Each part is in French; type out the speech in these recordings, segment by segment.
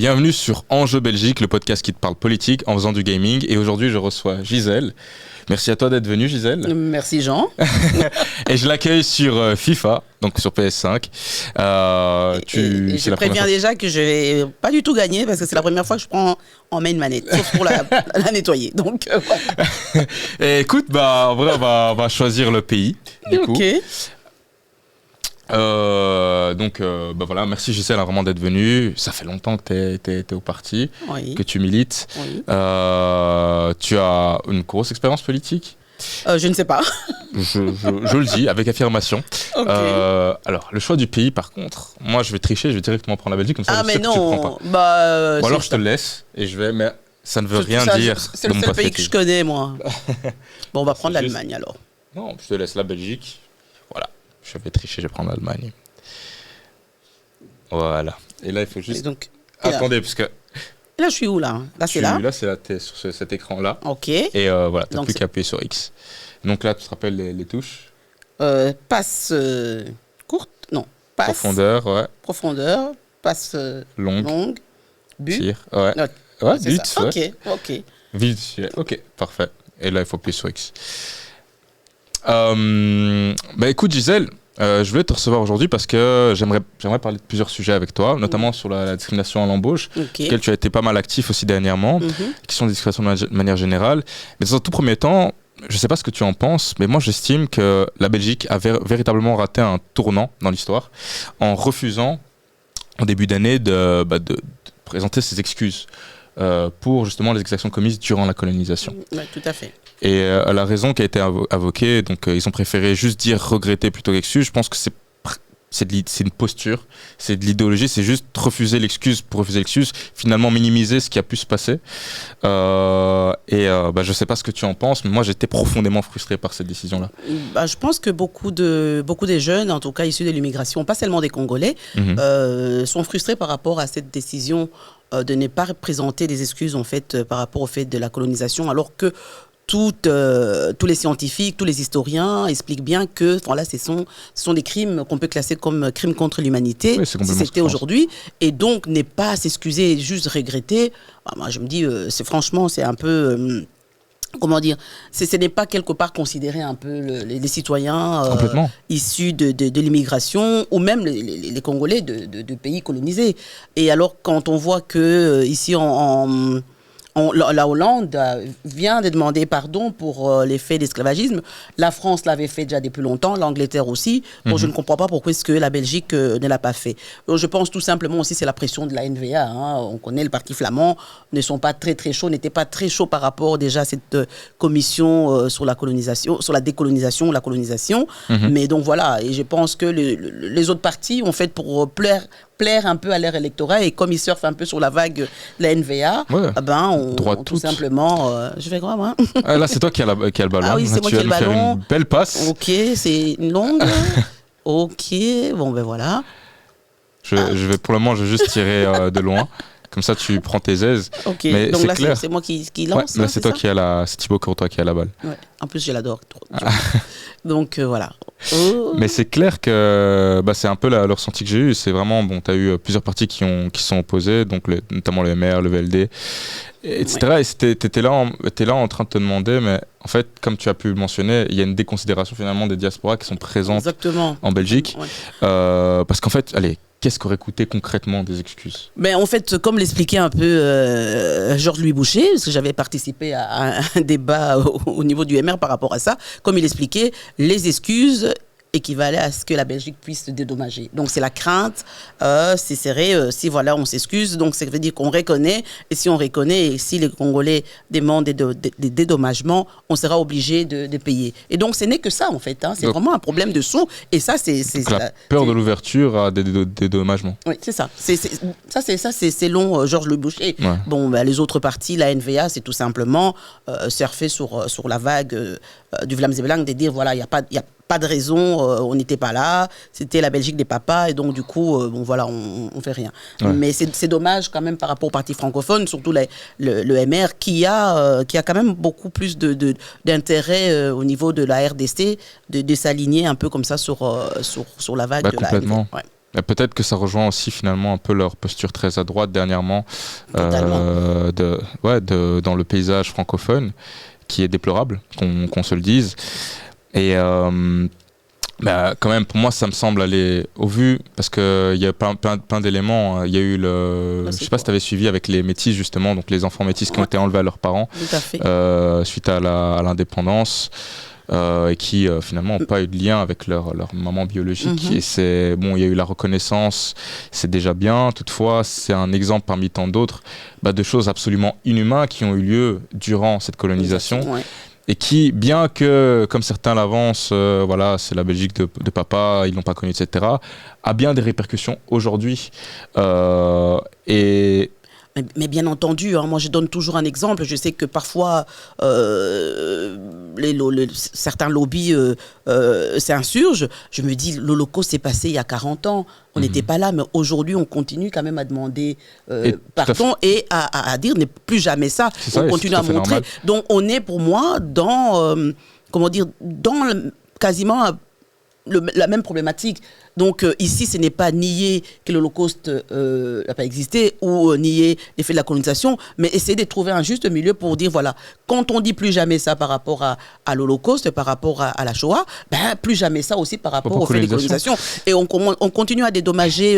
Bienvenue sur Enjeu Belgique, le podcast qui te parle politique en faisant du gaming. Et aujourd'hui, je reçois Gisèle. Merci à toi d'être venue, Gisèle. Merci, Jean. Et je l'accueille sur FIFA, donc sur PS5. Je préviens déjà que je vais pas du tout gagner parce que c'est la première fois que je prends en main une manette, sauf pour la nettoyer. Donc, voilà. Et écoute, en vrai, on va choisir le pays. Du coup. Voilà, merci Gisèle vraiment d'être venue. Ça fait longtemps que t'es au parti, que tu milites. Oui. Tu as une grosse expérience politique. Je ne sais pas. je le dis avec affirmation. Okay. Alors, le choix du pays, par contre, moi je vais tricher, je vais directement prendre la Belgique, comme ça je sais que tu prends pas. Ou alors je te laisse et je vais, mais ça ne veut rien dire. C'est le seul pays que je connais, moi. Bon, on va prendre l'Allemagne alors. Non, je te laisse la Belgique. Voilà. Je vais tricher, je vais prendre l'Allemagne. Voilà. Et là, il faut juste... Attendez, parce que... Là, je suis où, là? Là, c'est là? Là, c'est là, t'es sur cet écran-là. OK. Et voilà, t'as plus qu'à appuyer sur X. Donc là, tu te rappelles les touches? Passe courte? Non. Passe... Profondeur, ouais. Profondeur. Passe longue. But. Tir, ouais. Ouais, but, ça. Ouais. OK. Vite, OK, parfait. Et là, il faut appuyer sur X. Écoute Gisèle, je voulais te recevoir aujourd'hui parce que j'aimerais parler de plusieurs sujets avec toi, notamment sur la discrimination à l'embauche, sur laquelle tu as été pas mal actif aussi dernièrement, qui sont des discriminations de manière générale. Mais dans un tout premier temps, je ne sais pas ce que tu en penses, mais moi j'estime que la Belgique a véritablement raté un tournant dans l'histoire en refusant en début d'année de présenter ses excuses pour justement les exactions commises durant la colonisation. Oui, tout à fait. Et la raison qui a été invoquée, donc ils ont préféré juste dire regretter plutôt qu'excuse. Je pense que c'est une posture, c'est de l'idéologie, c'est juste refuser l'excuse pour refuser l'excuse, finalement minimiser ce qui a pu se passer. Je sais pas ce que tu en penses, mais moi j'étais profondément frustré par cette décision-là. Je pense que beaucoup des jeunes, en tout cas issus de l'immigration, pas seulement des Congolais, sont frustrés par rapport à cette décision de ne pas présenter des excuses en fait par rapport au fait de la colonisation, alors que tous les scientifiques, tous les historiens expliquent bien que voilà, ce sont des crimes qu'on peut classer comme crimes contre l'humanité, si c'était aujourd'hui, et donc n'est pas s'excuser, juste regretter. Moi, je me dis, c'est un peu... comment dire, ce n'est pas quelque part considérer un peu les citoyens issus de l'immigration ou même les Congolais de pays colonisés. Et alors, quand on voit que ici la Hollande vient de demander pardon pour les faits d'esclavagisme. La France l'avait fait déjà depuis longtemps, l'Angleterre aussi. Bon, je ne comprends pas pourquoi est-ce que la Belgique ne l'a pas fait. Je pense tout simplement aussi c'est la pression de la NVA. On connaît le parti flamand, n'étaient pas très chauds par rapport déjà à cette commission sur la colonisation, sur la décolonisation, la colonisation. Mais donc voilà, et je pense que les autres partis ont fait pour plaire un peu à l'ère électorale, et comme ils surfent un peu sur la vague de la NVA, on tout simplement... je fais quoi, moi? Là, c'est toi qui as le ballon. Ah oui, c'est moi qui ai le ballon. Faire une belle passe. Ok, c'est longue. Ok, bon ben voilà. Pour le moment, je vais juste tirer de loin. Comme ça, tu prends tes aises. Ok, mais donc là, clair. c'est moi qui lance. Ouais, là, c'est Thibaut Courtois qui a la balle. Ouais. En plus, je l'adore trop. Donc, voilà. Mais c'est clair que c'est un peu le ressenti que j'ai eu. C'est vraiment, tu as eu plusieurs partis qui sont opposés, donc notamment le MR, le VLD, etc. Ouais. Et t'es là en train de te demander, mais en fait, comme tu as pu le mentionner, il y a une déconsidération finalement des diasporas qui sont présentes en Belgique. Ouais. Parce qu'en fait, qu'est-ce qu'aurait coûté concrètement des excuses? En fait, comme l'expliquait un peu Georges-Louis Boucher, parce que j'avais participé à un débat au niveau du MR par rapport à ça, comme il expliquait, les excuses équivalait à ce que la Belgique puisse se dédommager. Donc c'est la crainte, si voilà on s'excuse, donc ça veut dire qu'on reconnaît, et si on reconnaît, et si les Congolais demandent des dédommagements, on sera obligé de payer. Et donc ce n'est que ça en fait, c'est vraiment un problème de sous, et ça c'est la peur de l'ouverture à des dédommagements. Oui, c'est ça. C'est selon Georges Le Boucher. Ouais. Bon, les autres partis, la NVA, c'est tout simplement surfer sur la vague du Vlaams Belang, de dire voilà, il y a pas de raison, on n'était pas là, c'était la Belgique des papas, et donc du coup, on fait rien. Ouais. Mais c'est dommage quand même par rapport au parti francophone, surtout le MR, qui a quand même beaucoup plus d'intérêt au niveau de la RDC, de s'aligner un peu comme ça sur la vague de la complètement. Ouais. peut-être que ça rejoint aussi finalement un peu leur posture très à droite dernièrement dans le paysage francophone, qui est déplorable, qu'on se le dise. Et quand même, pour moi, ça me semble aller au vu, parce qu'il y a plein d'éléments. Il y a eu je ne sais pas si tu avais suivi avec les métis, justement, donc les enfants métis qui ont été enlevés à leurs parents suite à l'indépendance. Et qui finalement n'ont pas eu de lien avec leur maman biologique. Et il y a eu la reconnaissance, c'est déjà bien. Toutefois, c'est un exemple parmi tant d'autres de choses absolument inhumaines qui ont eu lieu durant cette colonisation. Et qui, bien que, comme certains l'avancent, c'est la Belgique de papa, ils l'ont pas connu, etc., a bien des répercussions aujourd'hui. Mais bien entendu, moi je donne toujours un exemple. Je sais que parfois certains lobbies s'insurgent. Je me dis, l'Holocauste s'est passé il y a 40 ans. On n'était pas là, mais aujourd'hui on continue quand même à demander pardon et à dire ne plus jamais ça. On continue à montrer. Normal. Donc on est pour moi dans quasiment la même problématique. Donc ici, ce n'est pas nier que l'Holocauste n'a pas existé ou nier l'effet de la colonisation, mais essayer de trouver un juste milieu pour dire, voilà, quand on dit plus jamais ça par rapport à l'Holocauste, par rapport à la Shoah, plus jamais ça aussi par rapport au fait de la colonisation. Et on continue à dédommager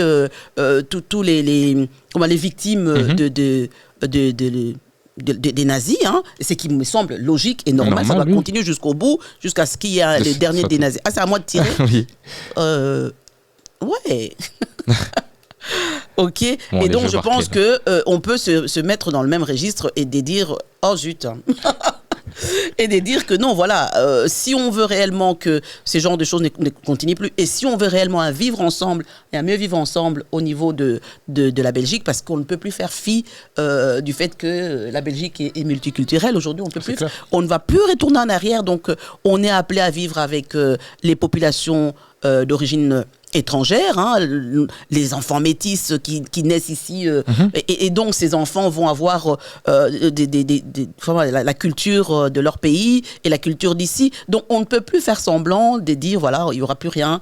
tous les victimes des nazis, ce qui me semble logique et normal, ça doit continuer jusqu'au bout, jusqu'à ce qu'il y ait les derniers des nazis. Ah, c'est à moi de tirer. Oui. Ouais. Ok. Bon, et donc, je pense qu'on peut se mettre dans le même registre et de dire, oh zut. Et de dire que non, voilà, si on veut réellement que ces genres de choses ne continuent plus, et si on veut réellement un vivre ensemble, et un mieux vivre ensemble au niveau de la Belgique, parce qu'on ne peut plus faire fi du fait que la Belgique est multiculturelle. Aujourd'hui, on ne va plus retourner en arrière, donc on est appelé à vivre avec les populations d'origine étrangères, les enfants métis qui naissent ici, et donc ces enfants vont avoir la culture de leur pays et la culture d'ici. Donc on ne peut plus faire semblant de dire voilà, il n'y aura plus rien,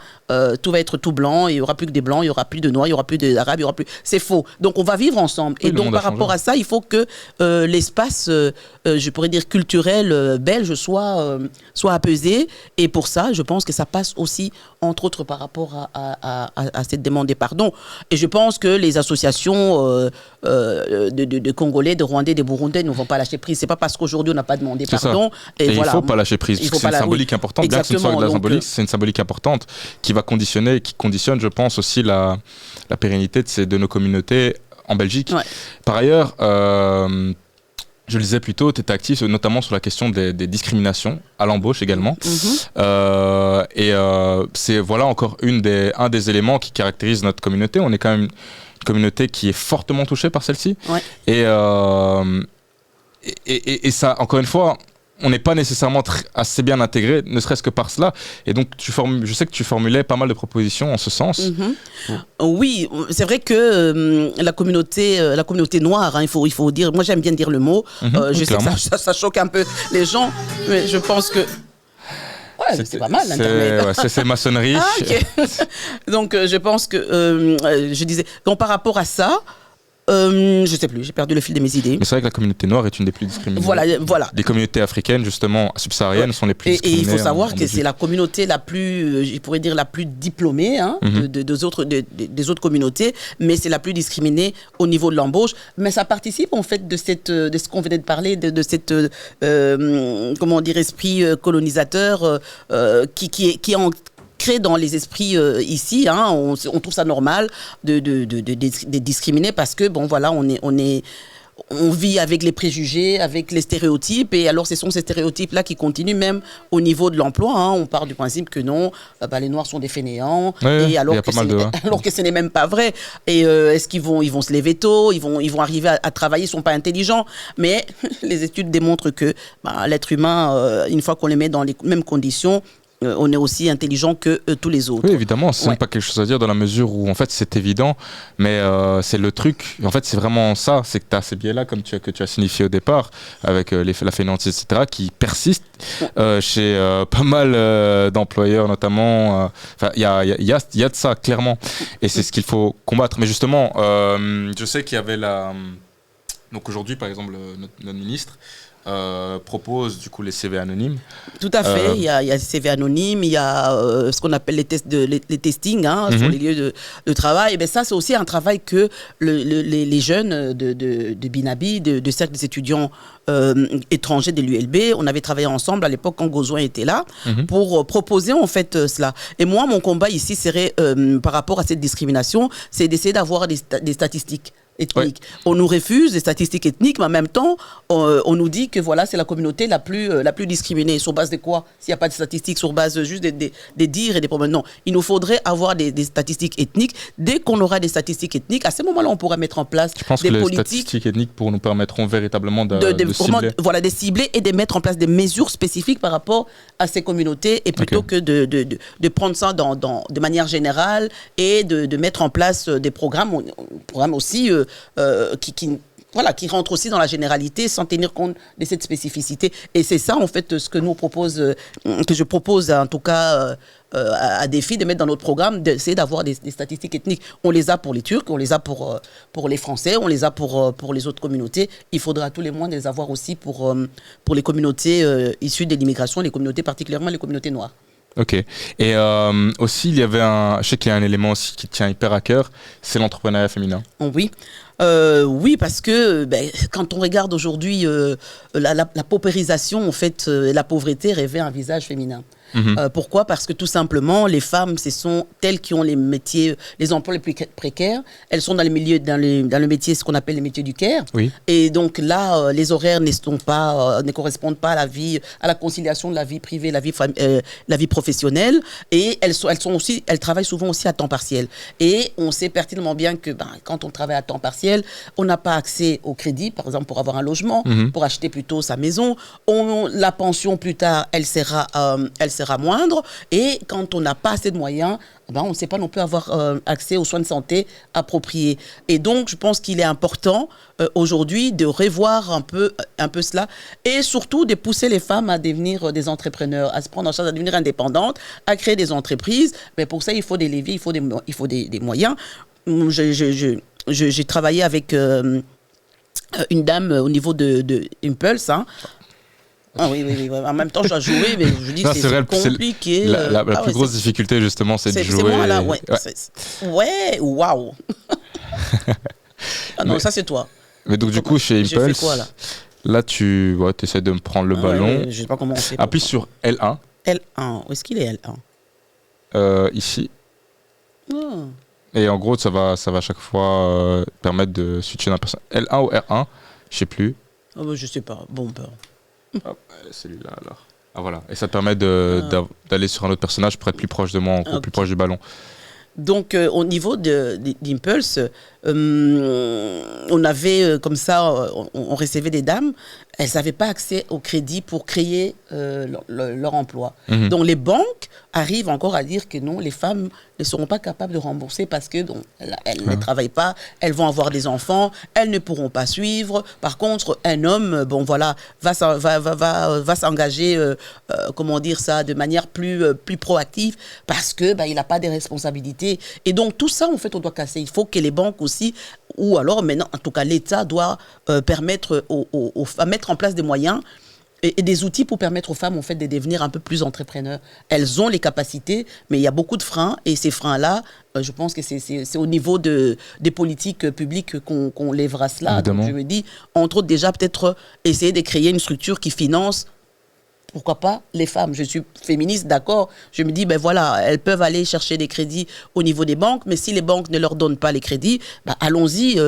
tout va être tout blanc, il n'y aura plus que des blancs, il n'y aura plus de noirs, il n'y aura plus d'arabes, il y aura plus. C'est faux. Donc on va vivre ensemble. Oui, et donc par rapport à ça, il faut que l'espace, je pourrais dire culturel belge soit apaisé. Et pour ça, je pense que ça passe aussi, entre autres, par rapport à cette demande de pardon. Et je pense que les associations de Congolais, de Rwandais, de Burundais ne vont pas lâcher prise. C'est pas parce qu'aujourd'hui on n'a pas demandé pardon. Et voilà. Il faut pas lâcher prise. C'est une symbolique importante. Bien que ce soit de la symbolique, c'est une symbolique importante qui conditionne, je pense, aussi la pérennité de nos communautés en Belgique. Ouais. Par ailleurs, je le disais plus tôt, tu étais actif notamment sur la question des discriminations à l'embauche également. C'est encore un des éléments qui caractérise notre communauté. On est quand même une communauté qui est fortement touchée par celle-ci. Ouais. Et ça, encore une fois, on n'est pas nécessairement assez bien intégré, ne serait-ce que par cela. Et donc, je sais que tu formulais pas mal de propositions en ce sens. Oui, c'est vrai que la communauté noire, il faut dire, moi j'aime bien dire le mot, je sais que ça choque un peu les gens, mais je pense que... Ouais, c'est pas mal l'Internet. C'est maçonnerie. Okay. Donc je pense que, je disais, donc par rapport à ça, je sais plus, j'ai perdu le fil de mes idées. Mais c'est vrai que la communauté noire est une des plus discriminées. Voilà. Les communautés africaines, justement, subsahariennes, sont les plus discriminées. Et il faut savoir que c'est la communauté la plus, je pourrais dire, la plus diplômée des autres communautés, mais c'est la plus discriminée au niveau de l'embauche. Mais ça participe, en fait, de ce qu'on venait de parler, de cette, esprit colonisateur qui est en crée dans les esprits ici, on trouve ça normal de discriminer parce que on vit avec les préjugés, avec les stéréotypes, et alors ce sont ces stéréotypes-là qui continuent même au niveau de l'emploi. On part du principe que non, les Noirs sont des fainéants, et alors que ce n'est même pas vrai. Et est-ce qu'ils vont se lever tôt, ils vont arriver à travailler, ils ne sont pas intelligents. Mais les études démontrent que l'être humain, une fois qu'on les met dans les mêmes conditions, on est aussi intelligent que tous les autres. Oui, évidemment, c'est pas quelque chose à dire dans la mesure où en fait c'est évident, mais c'est le truc. En fait, c'est vraiment ça, c'est que tu as ces biais-là, comme que tu as signifié au départ, avec la fainéantise, etc., qui persistent chez pas mal d'employeurs, notamment. Il y a de ça, clairement. Et c'est ce qu'il faut combattre. Mais justement, je sais qu'il y avait donc aujourd'hui, par exemple, notre ministre propose du coup les CV anonymes. Tout à fait, il y a les CV anonymes, il y a ce qu'on appelle les testings sur les lieux de travail. Et bien ça, c'est aussi un travail que les jeunes de Binabi, de cercle des étudiants étrangers de l'ULB, on avait travaillé ensemble à l'époque quand Gozouin était là pour proposer en fait cela. Et moi, mon combat ici serait par rapport à cette discrimination, c'est d'essayer d'avoir des statistiques ethniques. Ouais. On nous refuse des statistiques ethniques, mais en même temps, on nous dit que voilà, c'est la communauté la plus discriminée. Sur base de quoi? S'il n'y a pas de statistiques, sur base juste des dires et des problèmes. Non, il nous faudrait avoir des statistiques ethniques. Dès qu'on aura des statistiques ethniques, à ce moment-là, on pourra mettre en place des politiques. Je pense que les statistiques ethniques nous permettront véritablement de cibler. Voilà, de cibler et de mettre en place des mesures spécifiques par rapport à ces communautés, et plutôt que de prendre ça de manière générale et de mettre en place des programmes aussi qui rentre aussi dans la généralité sans tenir compte de cette spécificité. Et c'est ça, en fait, ce que je propose, en tout cas, à Défi, de mettre dans notre programme, d'essayer d'avoir des statistiques ethniques. On les a pour les Turcs, on les a pour les Français, on les a pour les autres communautés. Il faudra à tous les mois les avoir aussi pour les communautés issues de l'immigration, les communautés, particulièrement les communautés noires. Ok. Et aussi, je sais qu'il y a un élément aussi qui tient hyper à cœur, c'est l'entrepreneuriat féminin. Oui. Oui, parce que quand on regarde aujourd'hui la paupérisation, en fait, la pauvreté revêt un visage féminin. Pourquoi? Parce que tout simplement, les femmes, ce sont elles qui ont les métiers, les emplois les plus précaires. Elles sont dans le métier, ce qu'on appelle les métiers du care. Oui. Et donc là, les horaires ne correspondent pas à la conciliation de la vie privée, la vie professionnelle. Et elles travaillent souvent aussi à temps partiel. Et on sait pertinemment bien que quand on travaille à temps partiel, on n'a pas accès au crédit, par exemple, pour avoir un logement, pour acheter plutôt sa maison. La pension, plus tard, elle sera moindre, et quand on n'a pas assez de moyens, on ne sait pas non plus avoir accès aux soins de santé appropriés. Et donc, je pense qu'il est important aujourd'hui de revoir un peu cela, et surtout de pousser les femmes à devenir des entrepreneurs, à se prendre en charge, à devenir indépendantes, à créer des entreprises. Mais pour ça, il faut des leviers, il faut des moyens. J'ai travaillé avec une dame au niveau de Impulse, Ah oui. En même temps, je dois jouer, mais je dis que c'est compliqué. La plus grosse difficulté, justement, c'est de jouer. C'est moi, là, waouh. Non, ça, c'est toi. Mais donc, du coup, chez Impulse, quoi, là, tu essaies de me prendre le ballon. Je sais pas comment on fait. Appuie sur L1. L1. Où est-ce qu'il est, L1 Ici. Et en gros, ça va à chaque fois permettre de switcher d'un personnage. L1 ou R1, je sais plus. Je sais pas. Bon, Hop, celui-là alors. Ah voilà, et ça te permet d'aller sur un autre personnage pour être plus proche de moi, encore plus proche du ballon. Donc au niveau d'Impulse, on avait comme ça, on recevait des dames, elles n'avaient pas accès au crédit pour créer leur emploi. Donc les banques arrivent encore à dire que non, les femmes ne seront pas capables de rembourser parce que elles ne travaillent pas, elles vont avoir des enfants, elles ne pourront pas suivre. Par contre, un homme, va s'engager, comment dire ça, de manière plus proactive parce que il n'a pas de responsabilités. Et donc tout ça, en fait, on doit casser. Il faut que les banques aussi, ou alors maintenant, en tout cas, l'État doit permettre aux femmes, mettre en place des moyens et des outils pour permettre aux femmes, en fait, de devenir un peu plus entrepreneurs. Elles ont les capacités, mais il y a beaucoup de freins, et ces freins-là, je pense que c'est au niveau des politiques publiques qu'on lèvera cela. Donc, je me dis, entre autres, déjà, peut-être essayer de créer une structure qui finance, pourquoi pas, les femmes. Je suis féministe, d'accord. Je me dis, elles peuvent aller chercher des crédits au niveau des banques, mais si les banques ne leur donnent pas les crédits, allons-y,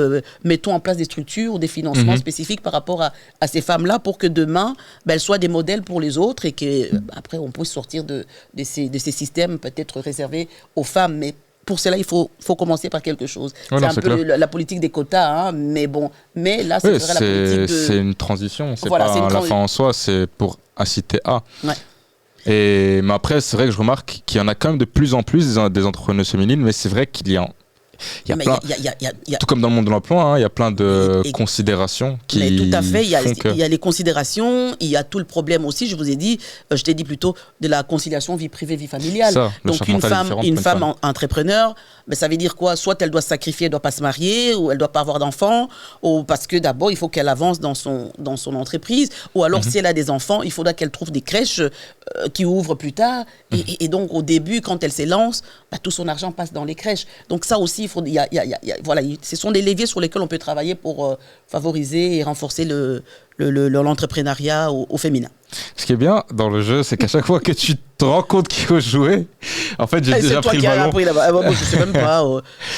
mettons en place des structures, des financements spécifiques par rapport à ces femmes-là pour que demain, elles soient des modèles pour les autres et qu'après, on puisse sortir de ces systèmes peut-être réservés aux femmes. Mais pour cela, il faut commencer par quelque chose. C'est un peu la politique des quotas, mais là, c'est la politique c'est une transition, c'est pas la fin en soi, c'est pour inciter à. Ouais. Mais après, c'est vrai que je remarque qu'il y en a quand même de plus en plus des entrepreneuses féminines, mais c'est vrai qu'il y a plein, tout comme dans le monde de l'emploi, hein, il y a plein de considérations qui mais tout à fait, il y a les considérations, il y a tout le problème aussi, je t'ai dit plutôt de la conciliation vie privée, vie familiale. Ça, donc une femme entrepreneur, ben, ça veut dire quoi? Soit elle doit se sacrifier, elle ne doit pas se marier, ou elle ne doit pas avoir d'enfants, ou parce que d'abord il faut qu'elle avance dans son entreprise, ou alors si elle a des enfants, il faudra qu'elle trouve des crèches qui ouvrent plus tard, et donc au début, quand elle s'élance, ben, tout son argent passe dans les crèches. Donc ça aussi, voilà, ce sont des leviers sur lesquels on peut travailler pour favoriser et renforcer l'entrepreneuriat au féminin. Ce qui est bien dans le jeu, c'est qu'à chaque fois que tu te rends compte qu'il faut jouer, en fait, j'ai déjà pris le ballon. Moi, je sais même pas,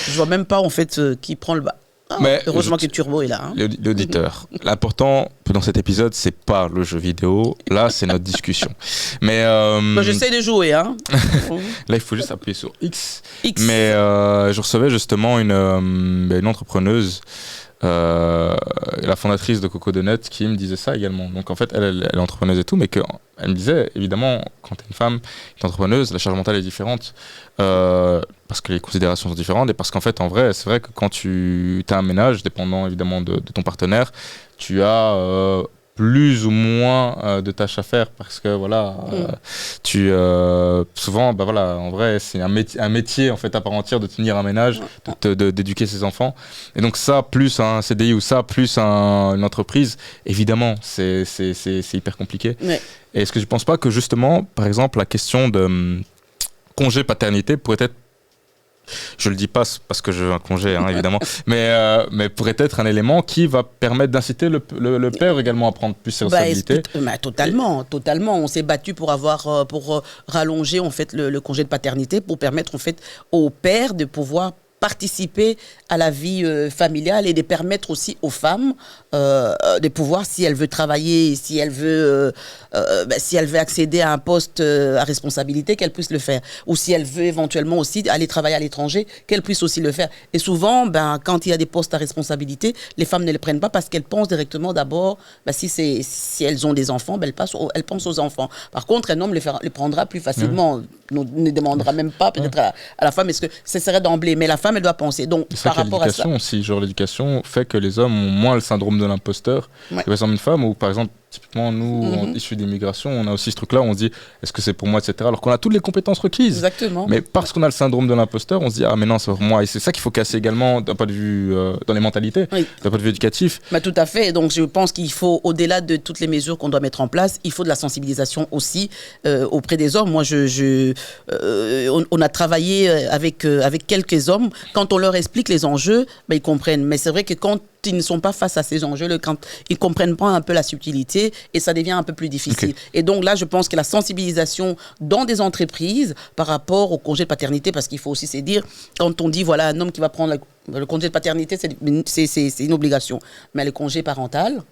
je vois même pas en fait qui prend le ballon. Mais heureusement que Turbo est là. Hein. L'auditeur. L'important dans cet épisode, c'est pas le jeu vidéo. Là, c'est notre discussion. Mais j'essaie de jouer. Hein. Là, il faut juste appuyer sur X. Mais je recevais justement une entrepreneuse, la fondatrice de Coco2Net, qui me disait ça également. Donc en fait, elle est entrepreneuse et tout, mais elle me disait, évidemment, quand tu es une femme, tu es entrepreneuse, la charge mentale est différente. Parce que les considérations sont différentes et parce qu'en fait, en vrai, c'est vrai que quand tu as un ménage, dépendant évidemment de ton partenaire, tu as plus ou moins de tâches à faire parce que voilà, souvent, bah voilà, en vrai, c'est un métier en fait à part entière de tenir un ménage, d'éduquer ses enfants. Et donc ça, plus un CDI ou ça, plus une entreprise, évidemment, c'est hyper compliqué. Ouais. Et est-ce que tu ne penses pas que justement, par exemple, la question de congé paternité pourrait être, je le dis pas parce que je veux un congé, hein, évidemment, mais pourrait être un élément qui va permettre d'inciter le père également à prendre plus ses responsabilités. Totalement. On s'est battu pour rallonger en fait le congé de paternité pour permettre en fait au père de pouvoir participer à la vie familiale et de permettre aussi aux femmes de pouvoir, si elle veut travailler, si elle veut accéder à un poste à responsabilité, qu'elle puisse le faire. Ou si elle veut éventuellement aussi aller travailler à l'étranger, qu'elle puisse aussi le faire. Et souvent, quand il y a des postes à responsabilité, les femmes ne les prennent pas parce qu'elles pensent directement d'abord, si elles ont des enfants, elles pensent aux enfants. Par contre, un homme les prendra plus facilement, ne demandera même pas peut-être à la femme, est-ce que ce serait d'emblée, mais la femme, elle doit penser. Donc, par rapport à ça. Aussi, genre l'éducation fait que les hommes ont moins le syndrome de l'imposteur. Ouais. Par exemple, une femme, ou par exemple, typiquement, nous, issus d'immigration, on a aussi ce truc-là où on se dit, est-ce que c'est pour moi, etc. Alors qu'on a toutes les compétences requises. Exactement. Mais parce qu'on a le syndrome de l'imposteur, on se dit, ah, mais non, c'est pour moi. Et c'est ça qu'il faut casser également d'un point de vue, dans les mentalités, d'un point de vue éducatif. Tout à fait. Donc, je pense qu'il faut, au-delà de toutes les mesures qu'on doit mettre en place, il faut de la sensibilisation aussi auprès des hommes. Moi, on a travaillé avec quelques hommes. Quand on leur explique les enjeux, ils comprennent. Mais c'est vrai que quand ils ne sont pas face à ces enjeux, quand ils ne comprennent pas un peu la subtilité, et ça devient un peu plus difficile. Okay. Et donc là, je pense que la sensibilisation dans des entreprises par rapport au congé de paternité, parce qu'il faut aussi se dire, quand on dit, voilà, un homme qui va prendre le congé de paternité, c'est une obligation. Mais le congé parental,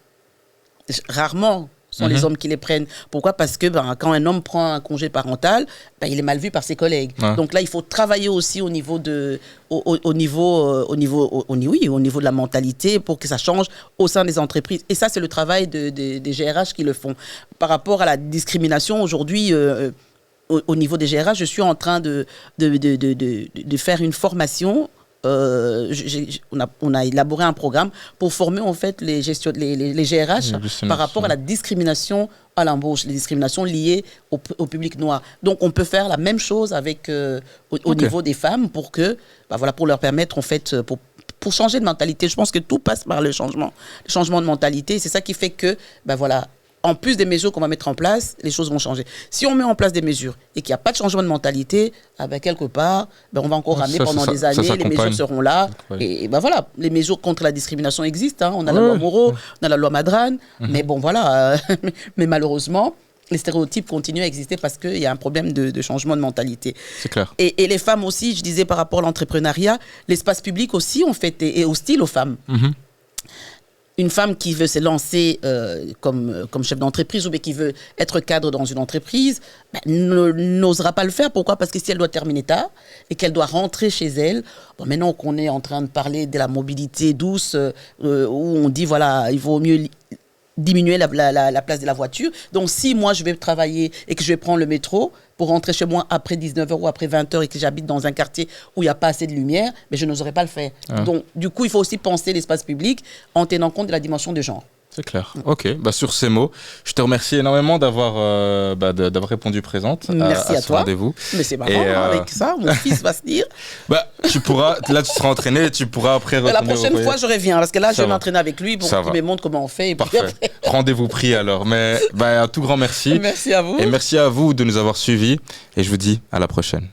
rarement sont les hommes qui les prennent. Pourquoi ? Parce que quand un homme prend un congé parental, il est mal vu par ses collègues. Ouais. Donc là, il faut travailler aussi au niveau de la mentalité pour que ça change au sein des entreprises. Et ça, c'est le travail des GRH qui le font. Par rapport à la discrimination, aujourd'hui, au niveau des GRH, je suis en train de faire une formation. On a élaboré un programme pour former en fait les GRH par rapport à la discrimination à l'embauche, les discriminations liées au public noir. Donc on peut faire la même chose avec au niveau des femmes pour que pour leur permettre en fait pour changer de mentalité. Je pense que tout passe par le changement de mentalité. C'est ça qui fait que en plus des mesures qu'on va mettre en place, les choses vont changer. Si on met en place des mesures et qu'il n'y a pas de changement de mentalité, quelque part, on va encore ramener pendant des années, les mesures seront là. Et les mesures contre la discrimination existent. Hein. On a la loi Moreau, on a la loi Madran, mais mais malheureusement, les stéréotypes continuent à exister parce qu'il y a un problème de changement de mentalité. C'est clair. Et les femmes aussi, je disais par rapport à l'entrepreneuriat, l'espace public aussi, en fait, est hostile aux femmes. Une femme qui veut se lancer comme chef d'entreprise ou bien qui veut être cadre dans une entreprise n'osera pas le faire. Pourquoi ? Parce que si elle doit terminer tard et qu'elle doit rentrer chez elle, maintenant qu'on est en train de parler de la mobilité douce, où on dit il vaut mieux diminuer la place de la voiture. Donc, si moi, je vais travailler et que je vais prendre le métro pour rentrer chez moi après 19h ou après 20h et que j'habite dans un quartier où il n'y a pas assez de lumière, mais je n'oserais pas le faire. Donc, du coup, il faut aussi penser l'espace public en tenant compte de la dimension de genre. C'est clair. Ok, sur ces mots, je te remercie énormément d'avoir répondu présente Merci à ce rendez-vous. Mais c'est marrant, avec ça, mon fils va se dire. Tu seras entraîné et tu pourras après retourner. La prochaine fois, je reviens, parce que là, je vais m'entraîner avec lui pour qu'il me montre comment on fait. Et parfait. Après... Rendez-vous pris alors. Mais un tout grand merci. Merci à vous. Et merci à vous de nous avoir suivis. Et je vous dis à la prochaine.